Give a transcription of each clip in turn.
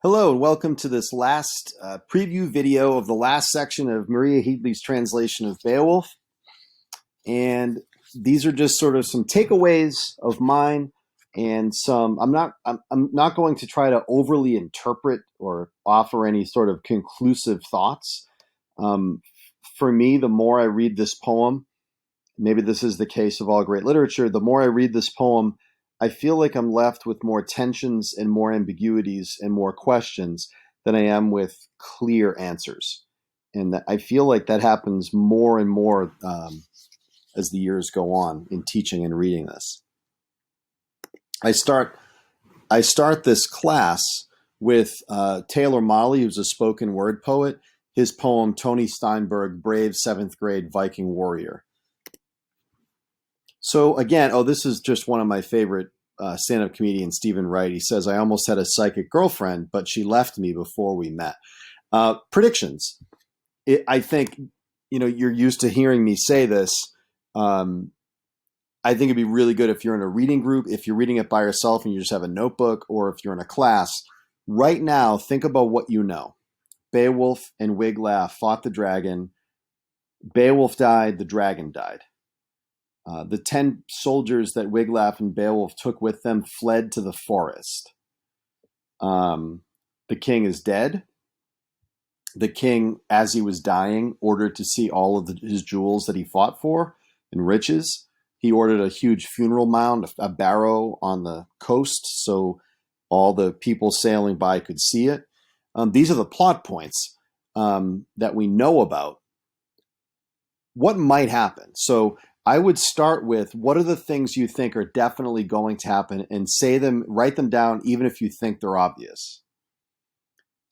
Hello and welcome to this last preview video of the last section of Maria Headley's translation of Beowulf. And these are just sort of some takeaways of mine and some, I'm not going to try to overly interpret or offer any sort of conclusive thoughts. For me, the more I read this poem, maybe this is the case of all great literature, the more I read this poem, I feel like I'm left with more tensions and more ambiguities and more questions than I am with clear answers. And I feel like that happens more and more as the years go on in teaching and reading this. I start this class with Taylor Motley, who's a spoken word poet, his poem, Tony Steinberg, Brave 7th Grade Viking Warrior. So again, this is just one of my favorite stand-up comedians, Stephen Wright. He says, I almost had a psychic girlfriend, but she left me before we met. Predictions. I think, you're used to hearing me say this. I think it'd be really good if you're in a reading group, if you're reading it by yourself and you just have a notebook, or if you're in a class. Right now, think about what you know. Beowulf and Wiglaf fought the dragon. Beowulf died, the dragon died. The 10 soldiers that Wiglaf and Beowulf took with them fled to the forest. The king is dead. The king, as he was dying, ordered to see all of his jewels that he fought for and riches. He ordered a huge funeral mound, a barrow on the coast, so all the people sailing by could see it. These are the plot points that we know about. What might happen? So I would start with, what are the things you think are definitely going to happen, and say them, write them down, even if you think they're obvious.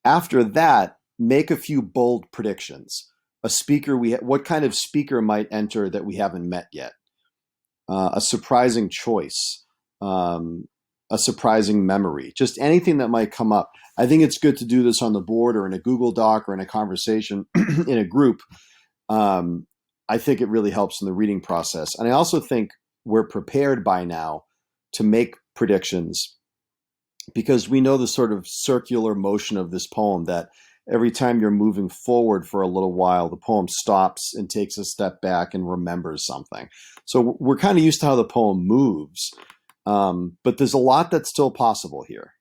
After that, make a few bold predictions. What kind of speaker might enter that we haven't met yet? A surprising choice, a surprising memory, just anything that might come up. I think it's good to do this on the board or in a Google Doc or in a conversation in a group. I think it really helps in the reading process. And I also think we're prepared by now to make predictions because we know the sort of circular motion of this poem, that every time you're moving forward for a little while, the poem stops and takes a step back and remembers something. So we're kind of used to how the poem moves, but there's a lot that's still possible here.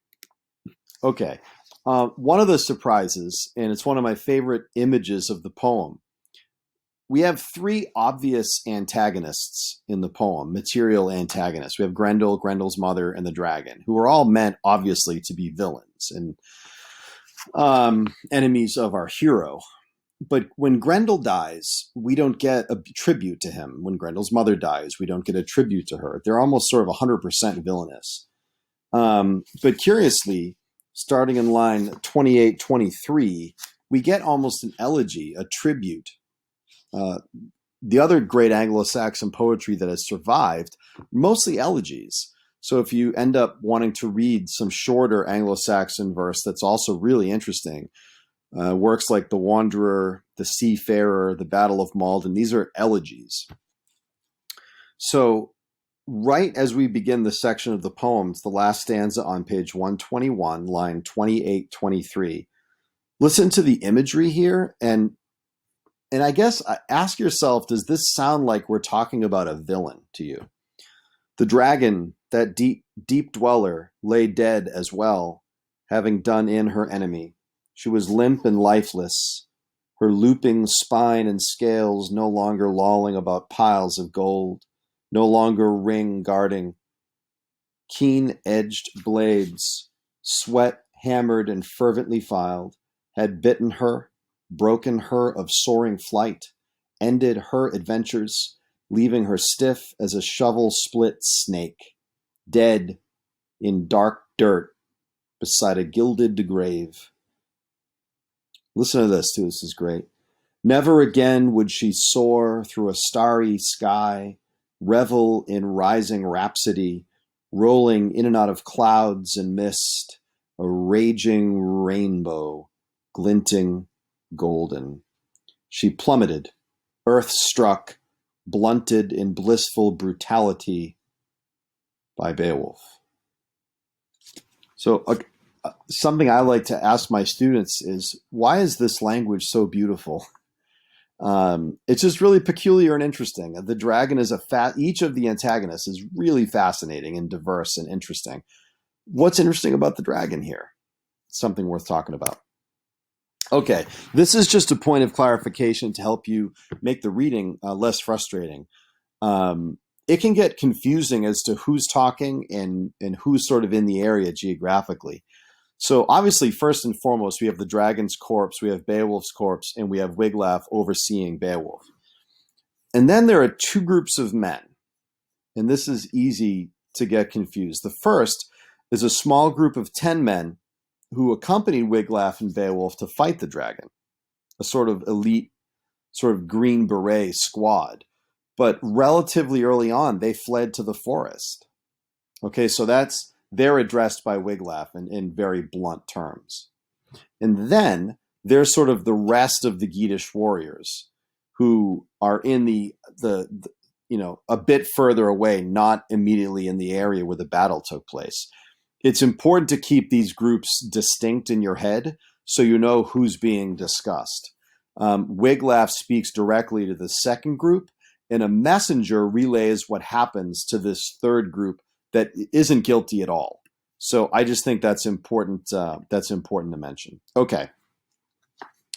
Okay. One of the surprises, and it's one of my favorite images of the poem, we have 3 obvious antagonists in the poem, material antagonists. We have Grendel, Grendel's mother, and the dragon, who are all meant, obviously, to be villains and enemies of our hero. But when Grendel dies, we don't get a tribute to him. When Grendel's mother dies, we don't get a tribute to her. They're almost sort of 100% villainous. But curiously, starting in line 28-23, we get almost an elegy, a tribute. The other great Anglo-Saxon poetry that has survived, mostly elegies. So if you end up wanting to read some shorter Anglo-Saxon verse that's also really interesting, works like The Wanderer, The Seafarer, The Battle of Malden, these are elegies. So right as we begin the section of the poems, the last stanza on page 121, line 28-23, listen to the imagery here, and I guess ask yourself, does this sound like we're talking about a villain to you? The dragon, that deep dweller, lay dead as well, having done in her enemy. She was limp and lifeless, her looping spine and scales no longer lolling about piles of gold, no longer ring guarding. Keen-edged blades, sweat hammered and fervently filed, had bitten her, broken her of soaring flight, ended her adventures, leaving her stiff as a shovel-split snake, dead in dark dirt beside a gilded grave. Listen to this, too. This is great. Never again would she soar through a starry sky, revel in rising rhapsody, rolling in and out of clouds and mist, a raging rainbow, glinting golden. She plummeted, earth-struck, blunted in blissful brutality by Beowulf. So something I like to ask my students is, why is this language so beautiful? It's just really peculiar and interesting. The dragon is each of the antagonists is really fascinating and diverse and interesting. What's interesting about the dragon here? Something worth talking about. Okay, this is just a point of clarification to help you make the reading less frustrating. It can get confusing as to who's talking and who's sort of in the area geographically. So obviously, first and foremost, we have the dragon's corpse, we have Beowulf's corpse, and we have Wiglaf overseeing Beowulf. And then there are two groups of men, and this is easy to get confused. The first is a small group of 10 men who accompanied Wiglaf and Beowulf to fight the dragon, a sort of elite, sort of green beret squad. But relatively early on, they fled to the forest. Okay, so they're addressed by Wiglaf in very blunt terms. And then there's sort of the rest of the Geatish warriors who are in the a bit further away, not immediately in the area where the battle took place. It's important to keep these groups distinct in your head so you know who's being discussed. Wiglaf speaks directly to the second group, and a messenger relays what happens to this third group that isn't guilty at all. So I just think that's important. That's important to mention. Okay,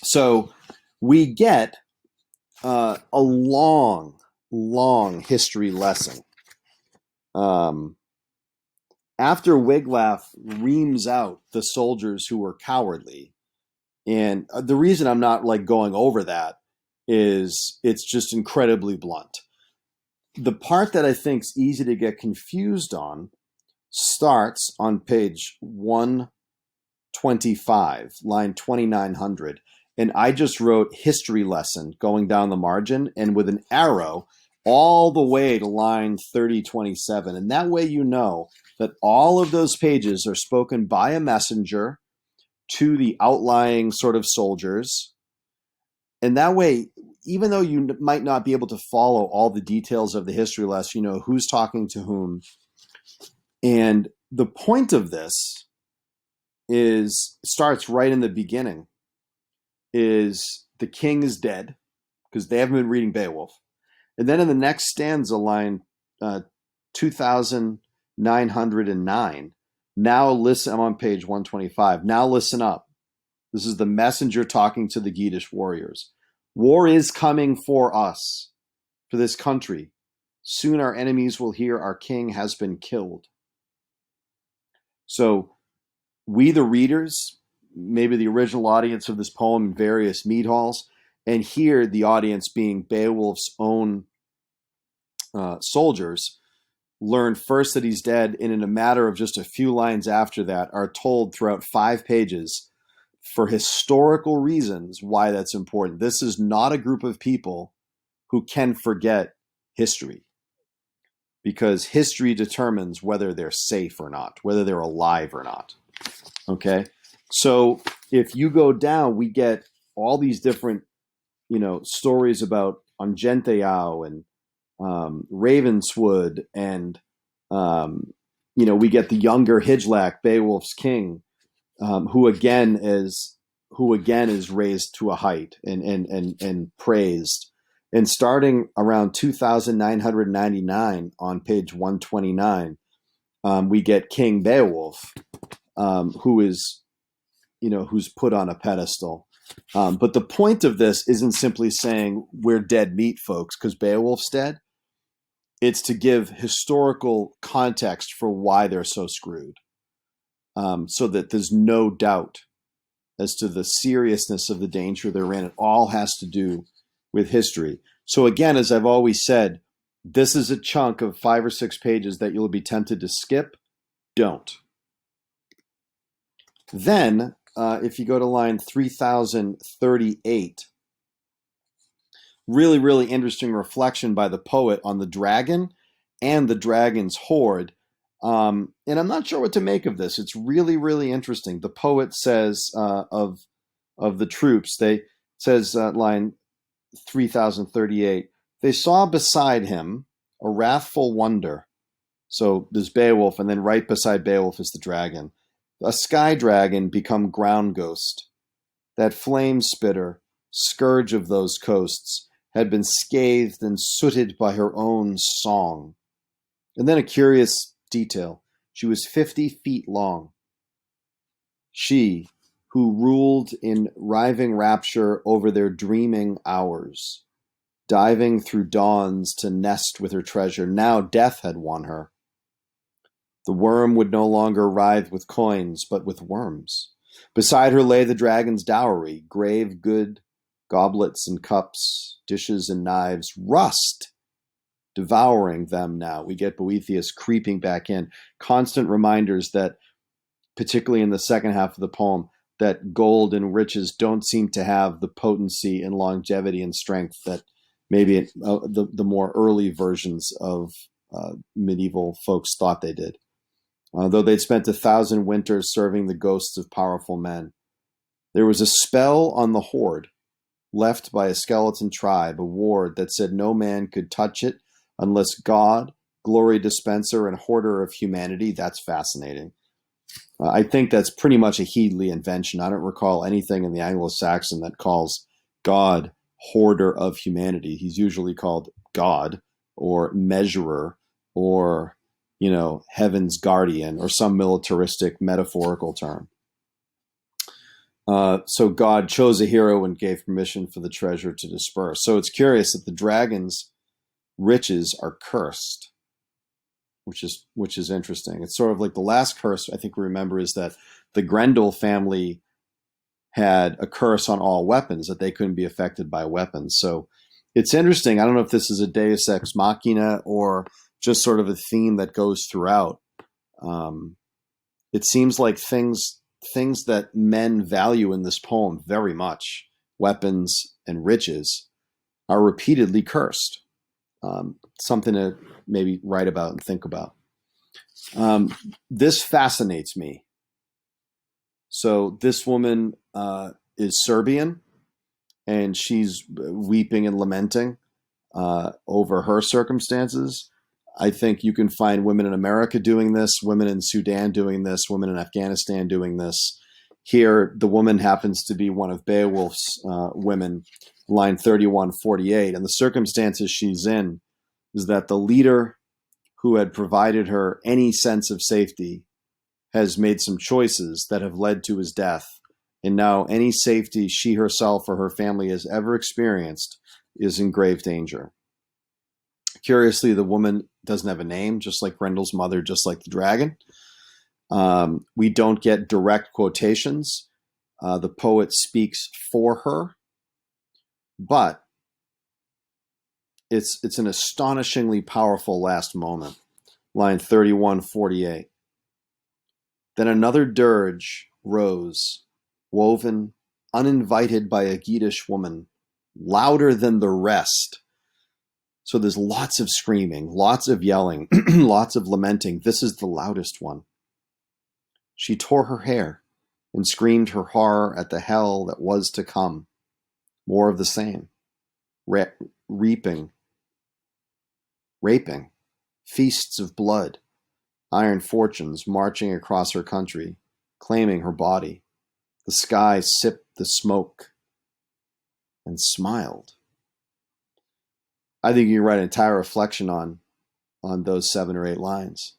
so we get a long history lesson. After Wiglaf reams out the soldiers who were cowardly, and the reason I'm not like going over that is it's just incredibly blunt. The part that I think is easy to get confused on starts on page 125, line 2900. And I just wrote history lesson going down the margin and with an arrow all the way to line 3027. And that way you know that all of those pages are spoken by a messenger to the outlying sort of soldiers. And that way, even though you might not be able to follow all the details of the history lesson, you know who's talking to whom. And the point of this starts right in the beginning, is the king is dead, because they haven't been reading Beowulf. And then in the next stanza, line 2909, now listen, I'm on page 125. Now listen up. This is the messenger talking to the Geatish warriors. War is coming for us, for this country. Soon our enemies will hear our king has been killed. So we, the readers, maybe the original audience of this poem in various mead halls, and here the audience being Beowulf's own soldiers, learn first that he's dead, and in a matter of just a few lines after that are told throughout 5 pages for historical reasons why that's important. This is not a group of people who can forget history, because history determines whether they're safe or not, whether they're alive or not. Okay? So if you go down, we get all these different, stories about Angenteau and Ravenswood, and we get the younger Hygelac, Beowulf's king, who again is raised to a height and praised. And starting around 2999 on page 129, we get King Beowulf, who's put on a pedestal. But the point of this isn't simply saying we're dead meat, folks, because Beowulf's dead. It's to give historical context for why they're so screwed, so that there's no doubt as to the seriousness of the danger they're in. It all has to do with history. So again, as I've always said, this is a chunk of 5 or 6 pages that you'll be tempted to skip. Don't. Then, if you go to line 3038, really, really interesting reflection by the poet on the dragon and the dragon's horde. And I'm not sure what to make of this. It's really, really interesting. The poet says of the troops, line 3038, they saw beside him a wrathful wonder. So there's Beowulf, and then right beside Beowulf is the dragon. A sky dragon become ground ghost. That flame spitter, scourge of those coasts, had been scathed and sooted by her own song. And then a curious detail. She was 50 feet long. She, who ruled in riving rapture over their dreaming hours, diving through dawns to nest with her treasure, now death had won her. The worm would no longer writhe with coins, but with worms. Beside her lay the dragon's dowry, grave good, goblets and cups, dishes and knives, rust devouring them now. We get Boethius creeping back in, constant reminders that, particularly in the second half of the poem, that gold and riches don't seem to have the potency and longevity and strength that maybe the more early versions of medieval folks thought they did. Though they'd spent 1,000 winters serving the ghosts of powerful men. There was a spell on the hoard, left by a skeleton tribe, a ward that said no man could touch it unless God, glory dispenser and hoarder of humanity. That's fascinating. I think that's pretty much a Headley invention. I don't recall anything in the Anglo-Saxon that calls God hoarder of humanity. He's usually called God or measurer or, heaven's guardian or some militaristic metaphorical term. So God chose a hero and gave permission for the treasure to disperse. So it's curious that the dragon's riches are cursed, which is interesting. It's sort of like the last curse I think we remember is that the Grendel family had a curse on all weapons, that they couldn't be affected by weapons. So it's interesting. I don't know if this is a Deus Ex Machina or just sort of a theme that goes throughout. It seems like things that men value in this poem very much, weapons and riches, are repeatedly cursed. Something to maybe write about and think about. This fascinates me. So this woman is Serbian, and she's weeping and lamenting over her circumstances. I think you can find women in America doing this, women in Sudan doing this, women in Afghanistan doing this. Here, the woman happens to be one of Beowulf's women, line 3148. And the circumstances she's in is that the leader who had provided her any sense of safety has made some choices that have led to his death. And now any safety she herself or her family has ever experienced is in grave danger. Curiously, the woman doesn't have a name, just like Grendel's mother, just like the dragon. We don't get direct quotations. The poet speaks for her, but it's an astonishingly powerful last moment. Line 3148. Then another dirge rose, woven, uninvited by a Geatish woman, louder than the rest. So there's lots of screaming, lots of yelling, lots of lamenting. This is the loudest one. She tore her hair and screamed her horror at the hell that was to come. More of the same. Raping, feasts of blood, iron fortunes marching across her country, claiming her body. The sky sipped the smoke and smiled. I think you can write an entire reflection on those 7 or 8 lines.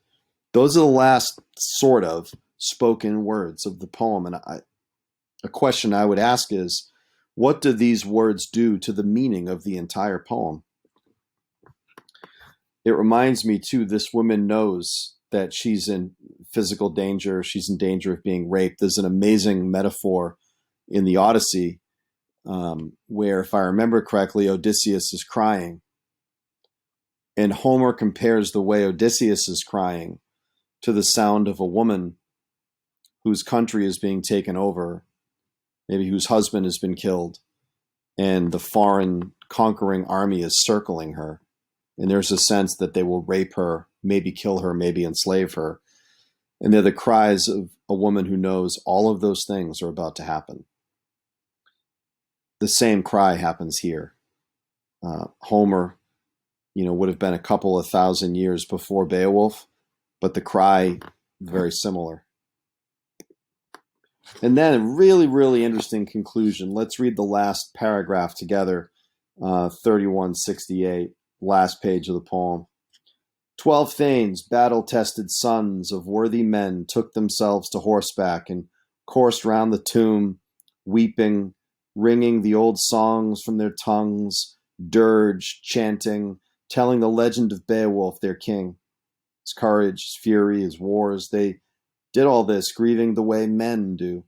Those are the last sort of spoken words of the poem. And a question I would ask is, what do these words do to the meaning of the entire poem? It reminds me, too, this woman knows that she's in physical danger. She's in danger of being raped. There's an amazing metaphor in the Odyssey where, if I remember correctly, Odysseus is crying. And Homer compares the way Odysseus is crying to the sound of a woman whose country is being taken over, maybe whose husband has been killed, and the foreign conquering army is circling her. And there's a sense that they will rape her, maybe kill her, maybe enslave her. And they're the cries of a woman who knows all of those things are about to happen. The same cry happens here. Homer, would have been a couple of thousand years before Beowulf, but the cry, very similar. And then a really, really interesting conclusion. Let's read the last paragraph together, 3168, last page of the poem. 12 thanes, battle-tested sons of worthy men, took themselves to horseback and coursed round the tomb, weeping, ringing the old songs from their tongues, dirge, chanting, telling the legend of Beowulf, their king, his courage, his fury, his wars. They did all this, grieving the way men do.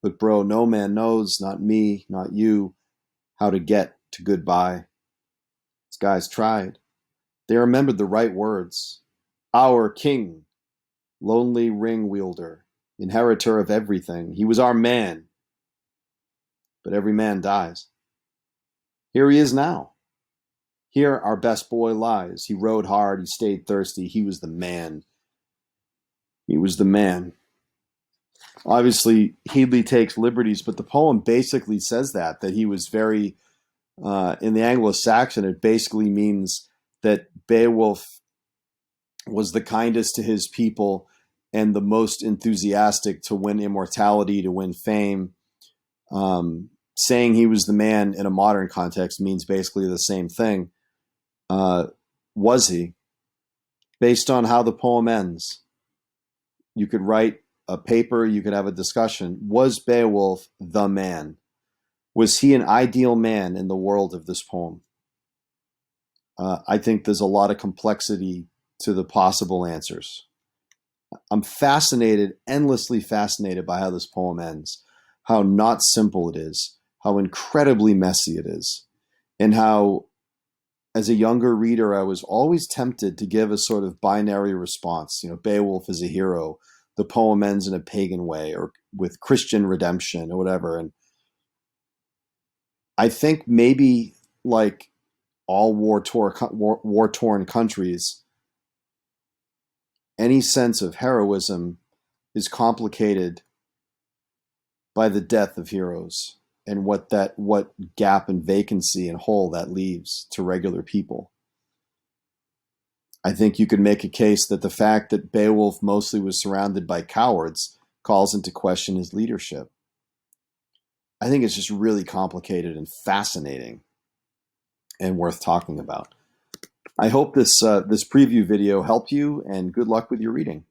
But bro, no man knows, not me, not you, how to get to goodbye. These guys tried. They remembered the right words. Our king, lonely ring wielder, inheritor of everything. He was our man. But every man dies. Here he is now. Here our best boy lies. He rode hard, he stayed thirsty. He was the man. He was the man. Obviously, Headley takes liberties, but the poem basically says that he was very, in the Anglo-Saxon, it basically means that Beowulf was the kindest to his people and the most enthusiastic to win immortality, to win fame. Saying he was the man in a modern context means basically the same thing. Was he? Based on how the poem ends, you could write a paper, you could have a discussion. Was Beowulf the man? Was he an ideal man in the world of this poem? I think there's a lot of complexity to the possible answers. I'm fascinated, endlessly fascinated by how this poem ends, how not simple it is, how incredibly messy it is, and how, as a younger reader, I was always tempted to give a sort of binary response. You know, Beowulf is a hero. The poem ends in a pagan way or with Christian redemption or whatever. And I think maybe like all war-torn countries, any sense of heroism is complicated by the death of heroes and what gap and vacancy and hole that leaves to regular people. I think you could make a case that the fact that Beowulf mostly was surrounded by cowards calls into question his leadership. I think it's just really complicated and fascinating and worth talking about. I hope this preview video helped you, and good luck with your reading.